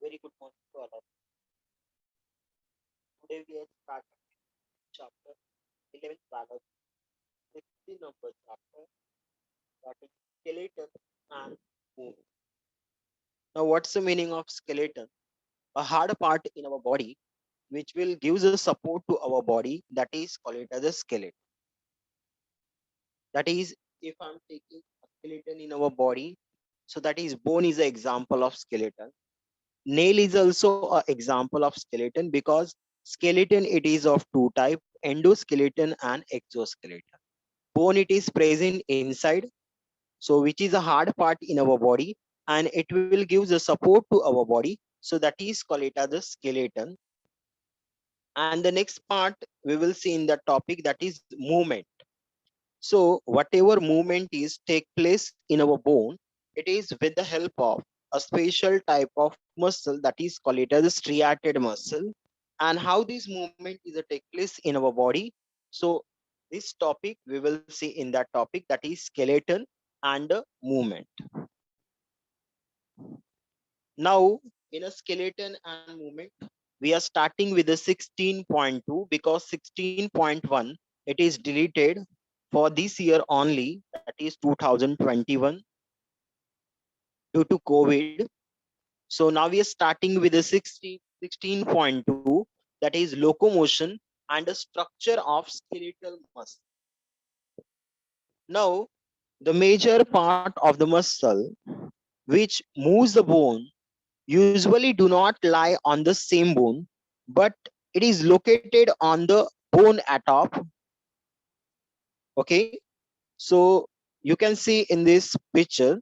Very good morning to all of you. Today we are starting chapter 11th biology, 60 number chapter, that is skeleton and bone. Now, what's the meaning of skeleton? A hard part in our body which will give us support to our body, that is called it as a skeleton. That is, if I'm taking a skeleton in our body, so that is bone is an example of skeleton. Nail is also an example of skeleton because skeleton it is of two type, endoskeleton and exoskeleton. Bone it is present inside, so which is a hard part in our body, and it will give the support to our body, so that is called it as a skeleton. And the next part we will see in the topic, that is movement. So whatever movement is take place in our bone, it is with the help of a special type of muscle, that is called it as a striated muscle. And how this movement is a take place in our body. So this topic we will see in that topic, that is skeleton and movement. Now in a skeleton and movement, we are starting with the 16.2 because 16.1 it is deleted for this year only, that is 2021 due to COVID. So now we are starting with the 16.2, that is locomotion and the structure of skeletal muscle. Now the major part of the muscle which moves the bone usually do not lie on the same bone, but it is located on the bone atop. Okay, so you can see in this picture.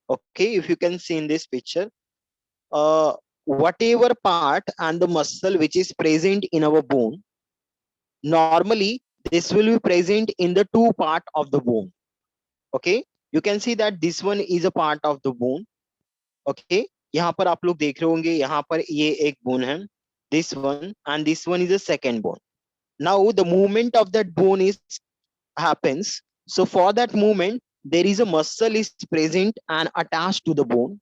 Okay, if you can see in this picture, uh, whatever part and the muscle which is present in our bone, normally this will be present in the two part of the bone. Okay, you can see that this one is a part of the bone. Okay, यहाँ पर आप लोग देख रहे होंगे, यहाँ पर ये एक bone है, this one, and this one is a second bone. Now the movement of that bone is happens. So for that movement, there is a muscle is present and attached to the bone,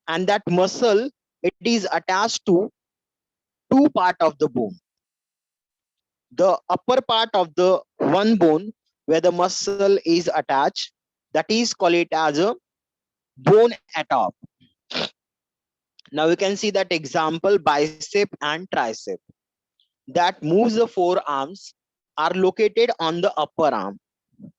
and that muscle it is attached to two part of the bone. The upper part of the one bone where the muscle is attached, that is called it as a bone atop. Now you can see that example bicep and tricep that moves the forearms are located on the upper arm.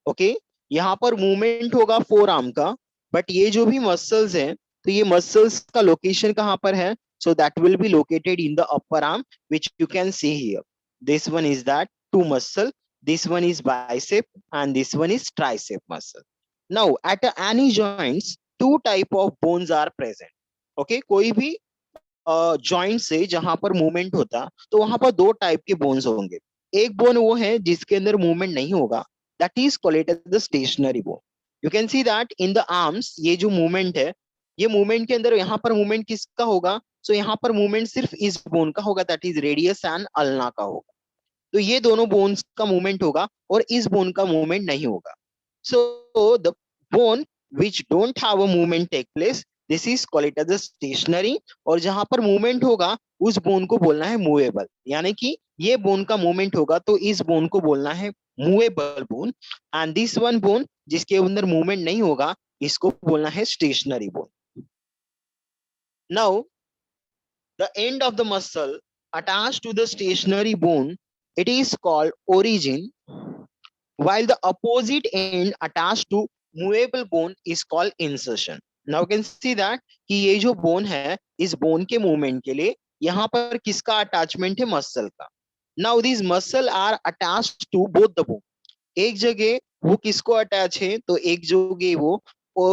Okay, यहाँ पर movement होगा four arm का, but ये जो भी muscles हैं, तो ये मसल्स का लोकेशन कहाँ पर है? So that will be located in the upper arm, which you can see here. This one is that two muscle, this one is bicep and this one is tricep muscle. Now at any joints two type of bones are present. Okay, कोई भी joint से जहां पर movement होता, तो वहां पर दो टाइप के बोन्स होंगे. एक बोन वो है जिसके अंदर मूवमेंट नहीं होगा, that is called the stationary bone. You can see that in the arms ये जो मूवमेंट है, ये मूवमेंट के अंदर यहाँ पर मूवमेंट किसका होगा? सो यहाँ पर मूवमेंट सिर्फ इस बोन का होगा, that is radius and ulna का होगा. तो ये दोनों बोन्स का मूवमेंट होगा और इस बोन का मूवमेंट नहीं होगा. So the bone which don't have a movement take place, this is called as stationary. और जहां पर मूवमेंट होगा उस बोन को बोलना है मूवेबल. यानी कि ये बोन का मूवमेंट होगा तो इस बोन को बोलना है movable bone, and this one bone जिसके अंदर मूवमेंट नहीं होगा इसको बोलना है stationary bone. Now the end of the muscle attached to the stationary bone, it is called origin, while the opposite end attached to movable bone is called insertion. Now you can see that कि ये जो bone है, इस bone के movement के लिए यहाँ पर किसका attachment है? muscle का. Now these muscle are attached to both the bone. एक जगह वो किसको अटैच है? तो एक जगह वो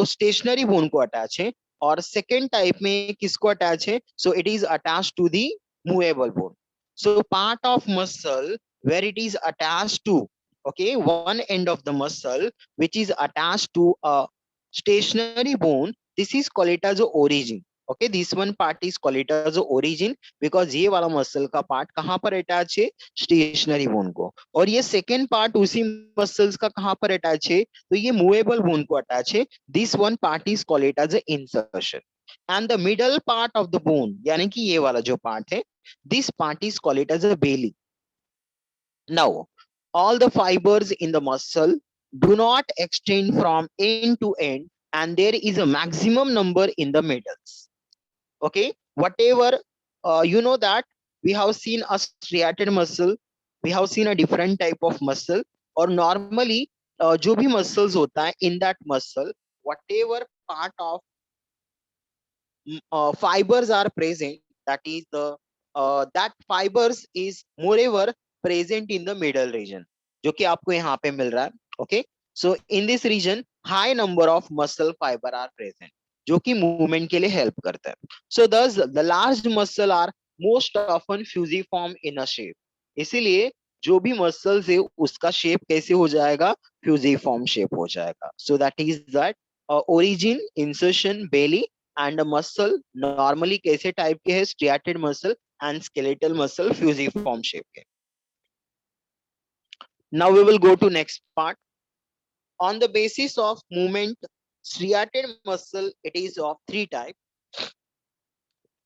स्टेशनरी बोन को अटैच है, और सेकेंड टाइप में किसको अटैच है? So it is attach to the movable bone. So part of muscle where it is attached to, okay, one end of the muscle which is attached to a stationary bone, this is called it as a origin. Okay, this one part is called it as a origin because ये वाला muscle का part कहाँ पर attach है? Stationary bone को. और ये second part उसी मसल्स का कहाँ पर अटैच है? तो ये मूवेबल बोन को अटैच है. This one part is called it as insertion. and the middle part of the bone, यानी कि ये वाला जो part है, this part is called it as a belly. Now, all the fibers in the muscle do not extend from end to end, and there is a maximum number in the middles. Okay, whatever you know that we have seen a striated muscle, we have seen a different type of muscle, or normally जो भी muscles होता है in that muscle, whatever part of fibers are present, that is the that fibers is moreover present in the middle region, जो कि आपको यहाँ पे मिल रहा है. Okay, so in this region high number of muscle fiber are present, जो कि movement के लिए हेल्प करता है. So thus the large muscle are most often fusiform in a shape. इसीलिए जो भी मसल्स है उसका शेप कैसे हो जाएगा, फ्यूजिफॉर्म शेप हो जाएगा. So that is that origin, insertion, belly and muscle normally कैसे टाइप के है, striated muscle and skeletal muscle fusiform shape के. Now we will go to next part. On the basis of movement, striated muscle, it is of three types: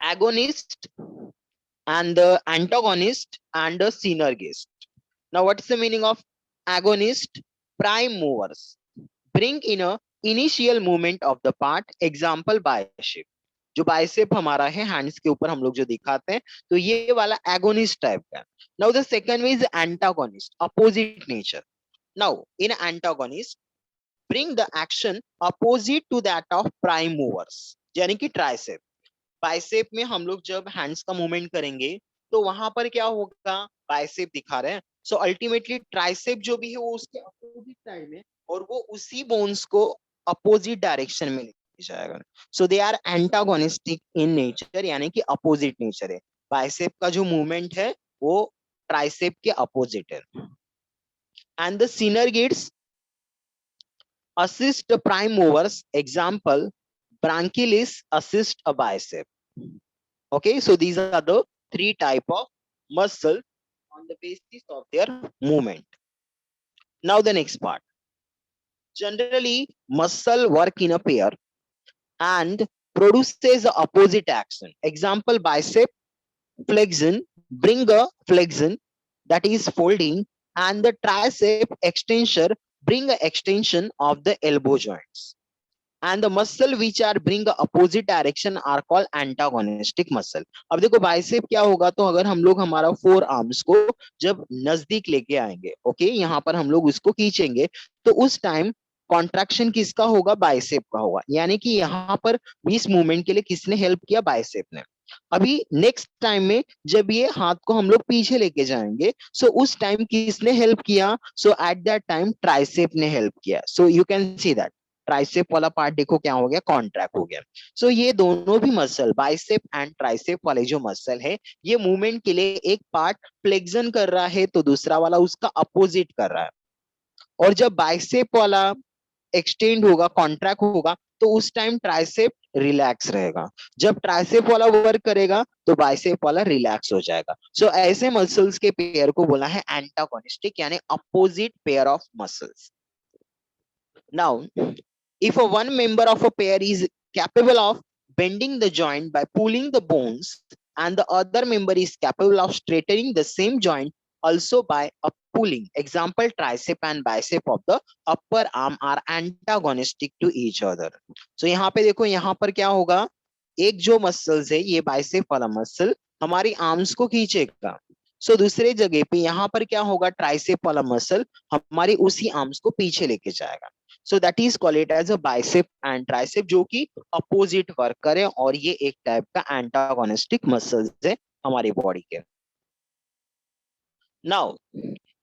agonist and the antagonist and the synergist. Now what is the meaning of agonist? Prime movers bring in a initial movement of the part, example bicep. जो bicep हमारा है hands के ऊपर हम लोग जो दिखाते हैं, तो ये वाला एगोनिस्ट टाइप का. Now the second is antagonist, opposite nature. Now in antagonist bring the action opposite to that of prime movers, यानी कि ट्राइसेप. बाइसेप में हम लोग जब हैंड्स का मूवमेंट करेंगे तो वहां पर क्या होगा, बाइसेप दिखा रहे हैं. सो अल्टीमेटली ट्राइसेप जो भी है वो उसके अपोजिट साइड में, और वो उसी बोन्स को अपोजिट डायरेक्शन में लेके जाएगा. So they are antagonistic in nature, यानी कि अपोजिट नेचर है. बाइसेप का जो मूवमेंट है वो ट्राइसेप के अपोजिट है. And the synergists assist the prime movers, example branchialis assist a bicep. Okay, so these are the three type of muscle on the basis of their movement. Now the next part. Generally muscle work in a pair and produces the opposite action. Example bicep flexion bring a flexion, that is folding, and the tricep extension bring a extension of the elbow joints. And the muscle which are bring a opposite direction are called antagonistic muscle. अब देखो bicep क्या होगा, तो अगर हम लोग हमारा four arms को जब नजदीक लेके आएंगे, ओके, यहाँ पर हम लोग उसको खींचेंगे, तो उस टाइम कॉन्ट्रैक्शन किसका होगा, बाइसेप का होगा. यानी कि यहाँ पर इस मूवमेंट के लिए किसने हेल्प किया, बाइसेप ने. अभी नेक्स्ट टाइम में जब ये हाथ को हम लोग पीछे लेके जाएंगे, सो उस टाइम किसने हेल्प किया, सो एट दैट टाइम ट्राइसेप ने हेल्प किया. So you can see that tricep वाला पार्ट देखो क्या हो गया, कॉन्ट्रैक्ट हो गया. सो ये दोनों भी मसल, बाइसेप एंड ट्राइसेप वाले जो मसल है, ये मूवमेंट के लिए एक पार्ट फ्लेक्शन कर रहा है तो दूसरा वाला उसका अपोजिट कर रहा है. और जब बाइसेप वाला एक्सटेंड होगा, कॉन्ट्रैक्ट होगा, तो उस टाइम ट्राइसेप रिलैक्स रहेगा. जब ट्राइसेप वाला वर्क करेगा तो बाइसेप वाला रिलैक्स हो जाएगा. सो ऐसे मसल्स के पेयर को बोला है एंटागोनिस्टिक, यानी opposite pair of muscles. Now if a one member of a pair is capable of bending the joint by pulling the bones, and the other member is capable of straightening the same joint also by a pulling, example tricep and bicep of the upper arm are antagonistic to each other. So यहाँ पे देखो, यहाँ पर क्या होगा, एक जो muscles है ये बाइसेप वाला मसल हमारी आर्म्स को खींचेगा. सो दूसरे जगह पे यहाँ पर क्या होगा, ट्राइसेप वाला मसल हमारी उसी आर्म्स को पीछे लेके जाएगा. So that is called it as a bicep and tricep, जो कि अपोजिट वर्क करे, और ये एक टाइप का एंटागोनिस्टिक मसल्स है हमारी बॉडी के. Now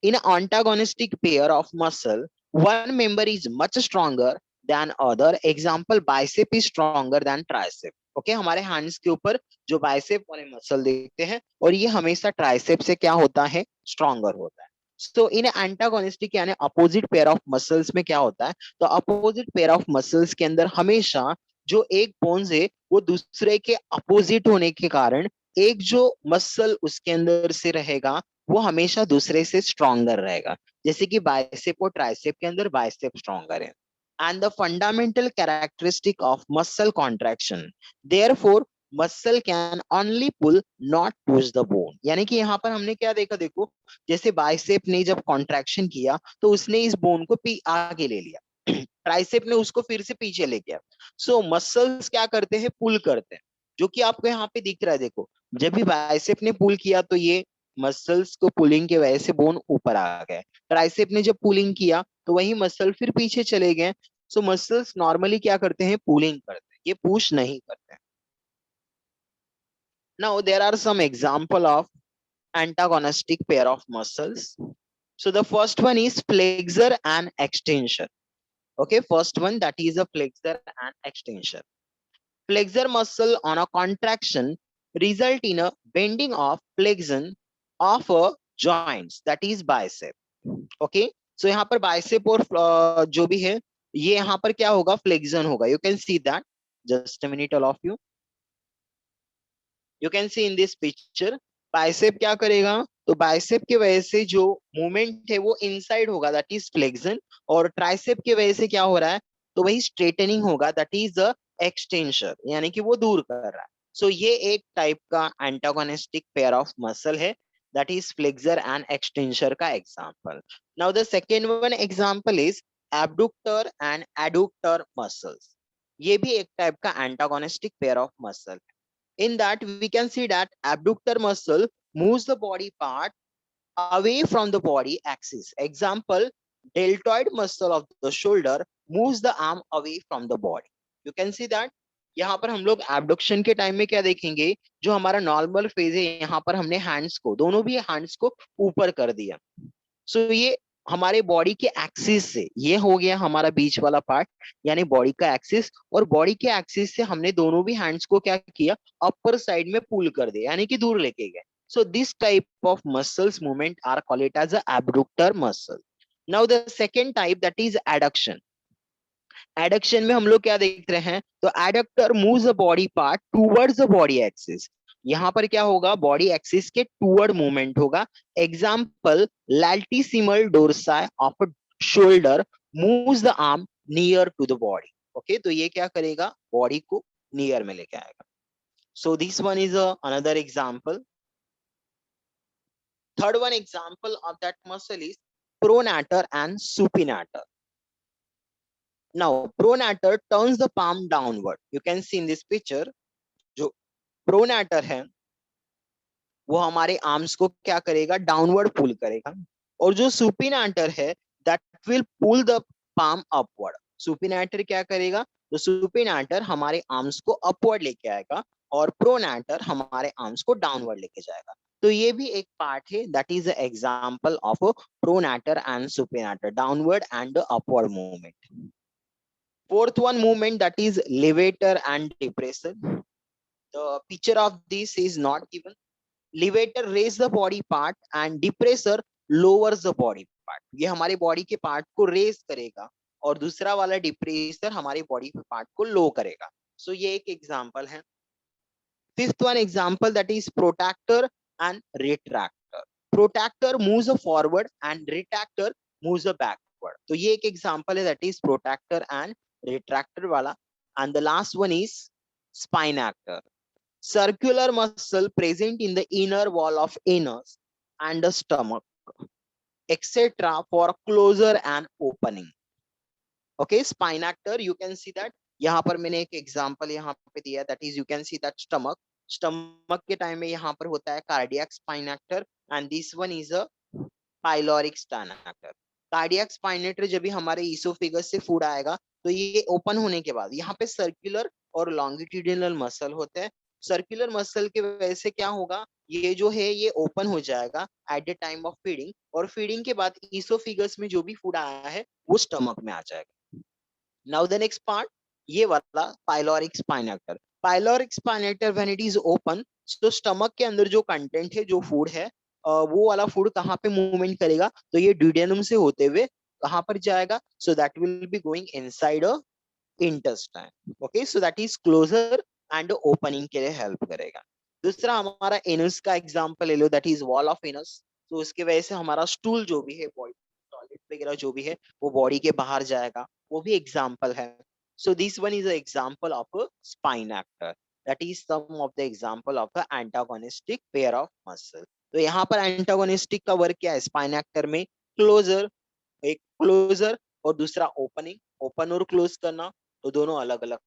in antagonistic pair of muscle, one member is much stronger than other, example bicep is stronger than tricep. Okay, हमारे हैंड्स के ऊपर जो बाइसेप वाले मसल देखते हैं, और ये हमेशा ट्राइसेप से क्या होता है, स्ट्रॉन्गर होता है. सो इन एंटागोनिस्टिक यानी अपोजिट पेयर ऑफ मसल्स में क्या होता है, तो अपोजिट पेयर ऑफ मसल्स के अंदर हमेशा जो एक बोन्स है वो दूसरे के अपोजिट होने के कारण एक जो मसल उसके अंदर से रहेगा वो हमेशा दूसरे से स्ट्रॉन्गर रहेगा. जैसे कि बाइसेप और ट्राइसेप के अंदर बाइसेप स्ट्रॉन्गर है. and the fundamental characteristic of muscle contraction. Therefore, muscle can only pull, not push the bone. यानी कि यहाँ पर हमने क्या देखा, देखो जैसे बाइसेप ने जब कॉन्ट्रैक्शन किया तो उसने इस बोन को आगे ले लिया, ट्राइसेप ने उसको फिर से पीछे ले गया. सो मसल्स क्या करते हैं, पुल करते हैं, जो कि आपको यहाँ पे दिख रहा है. देखो जब भी बाइसेप ने पुल किया तो ये मसल्स को पुलिंग की वजह से बोन ऊपर आ गए. ट्राइसेप ने जब पुलिंग किया तो वही मसल फिर पीछे चले गए. सो मसल्स नॉर्मली क्या करते हैं, पुलिंग करते हैं, ये पुश नहीं करते हैं. Now there are some example of antagonistic pair of muscles. So the first one is flexor and extension. Okay, first one, that is a flexor and extension. Flexor muscle on a contraction result in a bending of flexion of a joints, that is bicep. Okay, so यहाँ पर bicep और जो भी है ये यहाँ पर क्या होगा, flexion होगा. You can see that. Just a minute, all of you. You can see in this picture bicep क्या करेगा, तो बाइसेप की वजह से जो मूवमेंट है वो इनसाइड होगा, दैट इज फ्लेक्शन. और ट्राइसेप की वजह से क्या हो रहा है, तो वही स्ट्रेटनिंग होगा, दैट इज द एक्सटेंशन, यानी कि वो दूर कर रहा है. सो ये एक टाइप का एंटागोनिस्टिक पेयर ऑफ मसल है, that is flexor and extension का example. Now the second one example is abductor and adductor muscles. ये भी एक टाइप का antagonistic pair of muscle. In that we can see that abductor muscle moves the body part away from the body axis. Example, deltoid muscle of the shoulder moves the arm away from the body. You can see that. यहाँ पर हम लोग abduction के time में क्या देखेंगे, जो हमारा नॉर्मल फेज है यहाँ पर हमने हैंड्स को, दोनों भी हैंड्स को ऊपर कर दिया. सो ये हमारे बॉडी के एक्सिस से, ये हो गया हमारा बीच वाला पार्ट, यानी बॉडी का एक्सिस. और बॉडी के एक्सिस से हमने दोनों भी हैंड्स को क्या किया, अपर साइड में पुल कर दिया, यानी कि दूर लेके गए. So this type of muscles movement are called it as abductor muscle. Now the second type, that is adduction. Adduction में हम लोग क्या देख रहे हैं, तो adductor moves the body part towards the body axis. यहाँ पर क्या होगा, बॉडी एक्सिस के टूवर्ड मूवमेंट होगा. Example, latissimus dorsi of shoulder moves the arm near to the body. Okay, तो ये क्या करेगा, बॉडी को नियर में लेके आएगा. So this one is another example. Third one example of that muscle is pronator and supinator. Now, pronator turns the palm downward. You can see in this picture, जो pronator है वो हमारे arms को क्या करेगा, डाउनवर्ड पुल करेगा. और जो सुपिनाटर है, that will pull the palm upward. Supinator क्या करेगा, तो सुपिनाटर हमारे आर्म्स को अपवर्ड लेके आएगा और प्रोनाटर हमारे आर्म्स को डाउनवर्ड लेके जाएगा. तो ये भी एक पार्ट है, that is example of pronator and supinator, downward and upward movement. Fourth one movement, that is levator and depressor. The picture of this is not given. Levator raise the body part and depressor lowers the body part. ये हमारे body के part को raise करेगा और दूसरा वाला depressor हमारे body के पार्ट को लो करेगा. सो ये एक एग्जांपल है. Fifth one example, that is protractor and retractor. Protractor moves forward and retractor moves backward. तो ये एक एग्जांपल है, that is protractor and retractor वाला. And the last one is spinator. Circular muscle present in the inner wall of anus and the stomach, etc. for closure and opening. Okay, spinator, you can see that. यहाँ पर मैंने एक example यहाँ पे दिया, that is you can see that stomach के time में यहाँ पर होता है cardiac spinator and this one is a pyloric spinator. Cardiac sphincter जब भी हमारे ईसोफेगस से फूड आएगा तो ये ओपन होने के बाद यहाँ पे सर्कुलर और लॉन्गिट्यूडिनल मसल होते हैं. सर्कुलर मसल के वजह से क्या होगा, ये जो है ये ओपन हो जाएगा at the time of feeding, और फीडिंग के बाद ईसोफेगस में जो भी फूड आया है वो स्टमक में आ जाएगा. नाउ द नेक्स्ट पार्ट, ये वाला pyloric sphincter. Pyloric sphincter when it is open, तो स्टमक के अंदर जो कंटेंट है, जो फूड है, वो वाला फूड कहाँ पे मूवमेंट करेगा, तो ये ड्यूडेनम से होते हुए कहाँ पर जाएगा, so that will be going inside a intestine. Okay, so that is closer and opening के लिए हेल्प करेगा. दूसरा हमारा एनस का एग्जांपल ले लो, that is wall of anus. तो उसके वजह से हमारा स्टूल जो भी है बॉडी सॉलिड वगैरह जो भी है वो बॉडी के बाहर जाएगा, वो भी एग्जाम्पल है. So this one is a example of a sphincter. That is some of the example of the antagonistic pair of muscle. तो यहाँ पर एंटागोनिस्टिक का वर्क क्या है स्पाइन एक्टर में? क्लोजर, एक क्लोजर और दूसरा ओपनिंग, ओपन और क्लोज करना, तो दोनों अलग अलग